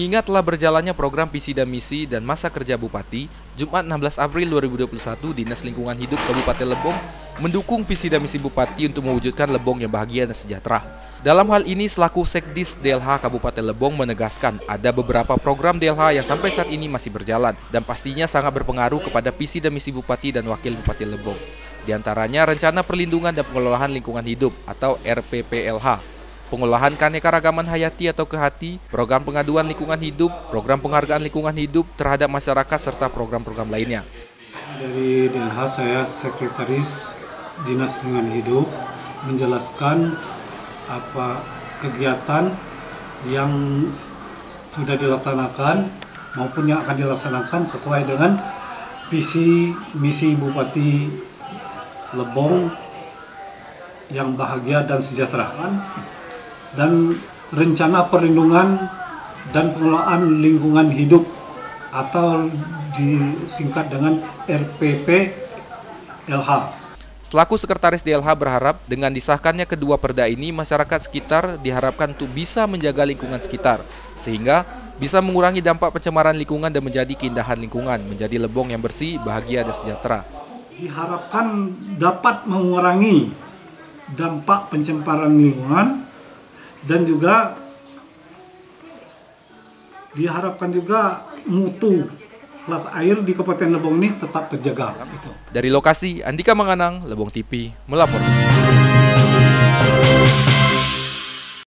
Mengingat telah berjalannya program visi dan misi dan masa kerja Bupati, Jumat 16 April 2021 Dinas Lingkungan Hidup Kabupaten Lebong mendukung visi dan misi Bupati untuk mewujudkan Lebong yang bahagia dan sejahtera. Dalam hal ini, selaku Sekdis DLH Kabupaten Lebong menegaskan ada beberapa program DLH yang sampai saat ini masih berjalan dan pastinya sangat berpengaruh kepada visi dan misi Bupati dan Wakil Bupati Lebong. Di antaranya Rencana Perlindungan dan Pengelolaan Lingkungan Hidup atau RPPLH. Pengolahan keanekaragaman hayati atau KEHATI, program pengaduan lingkungan hidup, program penghargaan lingkungan hidup terhadap masyarakat, serta program-program lainnya. Dari DLH, saya Sekretaris Dinas Lingkungan Hidup, menjelaskan apa kegiatan yang sudah dilaksanakan maupun yang akan dilaksanakan sesuai dengan visi misi Bupati Lebong yang bahagia dan sejahtera, dan rencana perlindungan dan pengelolaan lingkungan hidup atau disingkat dengan RPPLH. Selaku Sekretaris DLH berharap dengan disahkannya kedua perda ini, masyarakat sekitar diharapkan untuk bisa menjaga lingkungan sekitar, sehingga bisa mengurangi dampak pencemaran lingkungan dan menjadi keindahan lingkungan, menjadi Lebong yang bersih, bahagia, dan sejahtera. Diharapkan dapat mengurangi dampak pencemaran lingkungan dan juga diharapkan juga mutu kelas air di Kabupaten Lebong ini tetap terjaga. Dari lokasi, Andika Manganang, Lebong TV, melapor.